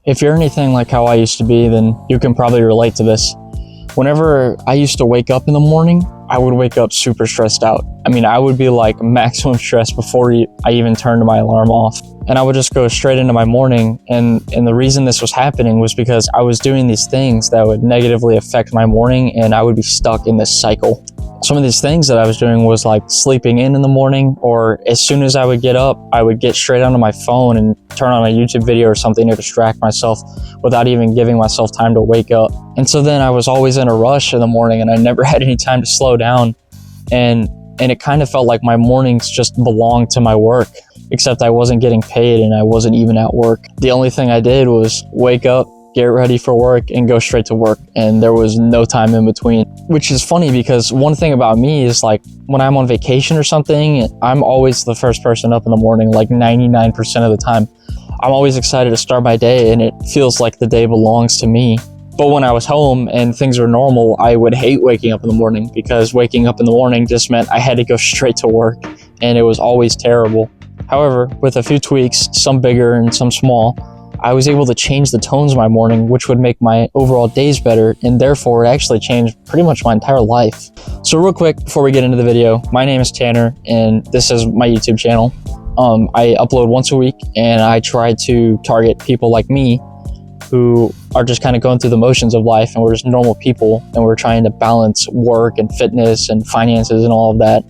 If you're anything like how I used to be, then you can probably relate to this. Whenever I used to wake up in the morning, I would wake up super stressed out. I mean, I would be like maximum stress before I even turned my alarm off. And I would just go straight into my morning. And the reason this was happening was because I was doing these things that would negatively affect my morning, and I would be stuck in this cycle. Some of these things that I was doing was like sleeping in the morning, or as soon as I would get up, I would get straight onto my phone and turn on a YouTube video or something to distract myself without even giving myself time to wake up. And so then I was always in a rush in the morning, and I never had any time to slow down. And it kind of felt like my mornings just belonged to my work, except I wasn't getting paid and I wasn't even at work. The only thing I did was wake up, get ready for work, and go straight to work, and there was no time in between. Which is funny because one thing about me is, like, when I'm on vacation or something, I'm always the first person up in the morning, like 99% of the time. I'm always excited to start my day, and it feels like the day belongs to me. But when I was home and things were normal, I would hate waking up in the morning, because waking up in the morning just meant I had to go straight to work, and it was always terrible. However, with a few tweaks, some bigger and some small, I was able to change the tones of my morning, which would make my overall days better, and therefore it actually changed pretty much my entire life. So real quick, before we get into the video, my name is Tanner, and this is my YouTube channel. I upload once a week, and I try to target people like me who are just kind of going through the motions of life, and we're just normal people, and we're trying to balance work and fitness and finances and all of that.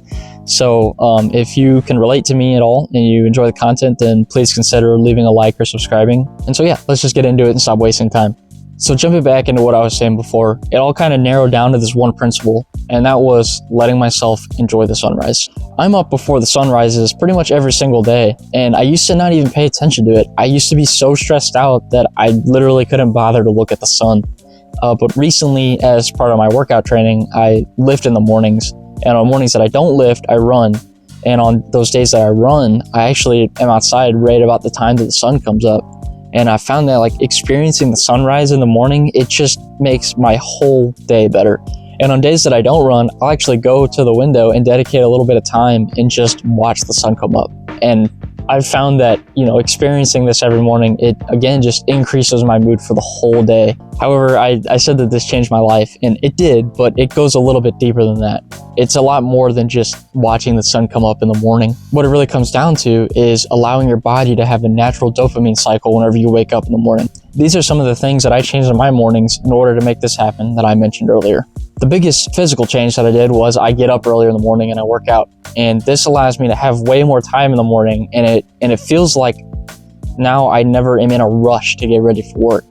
So if you can relate to me at all and you enjoy the content, then please consider leaving a like or subscribing. And so yeah, let's just get into it and stop wasting time. So jumping back into what I was saying before, it all kind of narrowed down to this one principle, and that was letting myself enjoy the sunrise. I'm up before the sun rises pretty much every single day, and I used to not even pay attention to it. I used to be so stressed out that I literally couldn't bother to look at the sun. But recently, as part of my workout training, I lift in the mornings. And on mornings that I don't lift, I run. And on those days that I run, I actually am outside right about the time that the sun comes up. And I found that, like, experiencing the sunrise in the morning, it just makes my whole day better. And on days that I don't run, I'll actually go to the window and dedicate a little bit of time and just watch the sun come up. And I've found that, experiencing this every morning, it again just increases my mood for the whole day. However, I said that this changed my life, and it did, but it goes a little bit deeper than that. It's a lot more than just watching the sun come up in the morning. What it really comes down to is allowing your body to have a natural dopamine cycle whenever you wake up in the morning. These are some of the things that I changed in my mornings in order to make this happen that I mentioned earlier. The biggest physical change that I did was I get up earlier in the morning and I work out. And this allows me to have way more time in the morning, and it feels like now I never am in a rush to get ready for work.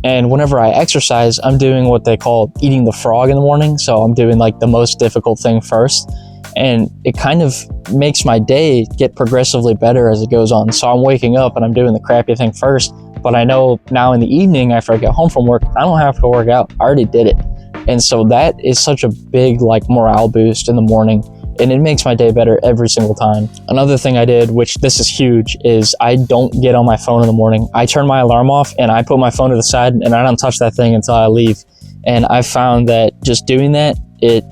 And whenever I exercise, I'm doing what they call eating the frog in the morning. So I'm doing like the most difficult thing first. And it kind of makes my day get progressively better as it goes on. So I'm waking up and I'm doing the crappy thing first. But I know now in the evening, after I get home from work, I don't have to work out. I already did it. And so that is such a big morale boost in the morning. And it makes my day better every single time. Another thing I did, which this is huge, is I don't get on my phone in the morning. I turn my alarm off and I put my phone to the side and I don't touch that thing until I leave. And I found that just doing that, it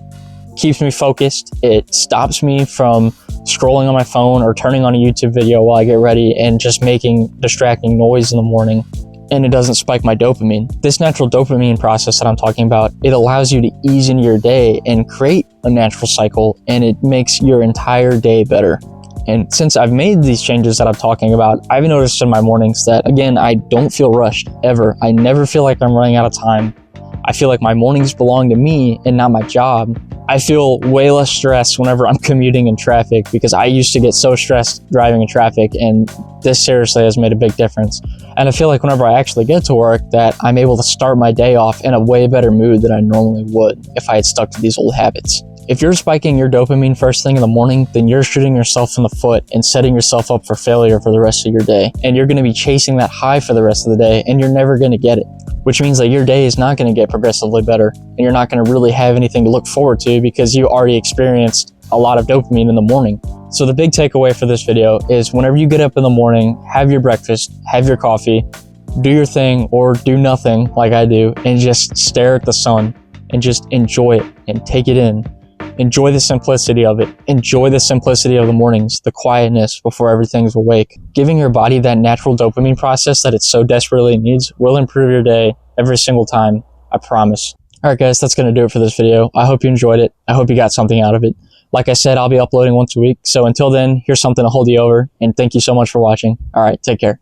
keeps me focused. It stops me from scrolling on my phone or turning on a YouTube video while I get ready and just making distracting noise in the morning. And it doesn't spike my dopamine. This natural dopamine process that I'm talking about, it allows you to ease into your day and create a natural cycle, and it makes your entire day better. And since I've made these changes that I'm talking about, I've noticed in my mornings that, again, I don't feel rushed ever. I never feel like I'm running out of time. I feel like my mornings belong to me and not my job. I feel way less stressed whenever I'm commuting in traffic, because I used to get so stressed driving in traffic, and this seriously has made a big difference. And I feel like whenever I actually get to work, that I'm able to start my day off in a way better mood than I normally would if I had stuck to these old habits. If you're spiking your dopamine first thing in the morning, then you're shooting yourself in the foot and setting yourself up for failure for the rest of your day. And you're going to be chasing that high for the rest of the day, and you're never going to get it, which means that your day is not going to get progressively better, and you're not going to really have anything to look forward to because you already experienced a lot of dopamine in the morning. So the big takeaway for this video is whenever you get up in the morning, have your breakfast, have your coffee, do your thing or do nothing like I do, and just stare at the sun and just enjoy it and take it in. Enjoy the simplicity of it. Enjoy the simplicity of the mornings, the quietness before everything's awake. Giving your body that natural dopamine process that it so desperately needs will improve your day every single time. I promise. All right, guys, that's going to do it for this video. I hope you enjoyed it. I hope you got something out of it. Like I said, I'll be uploading once a week. So until then, here's something to hold you over. And thank you so much for watching. All right, take care.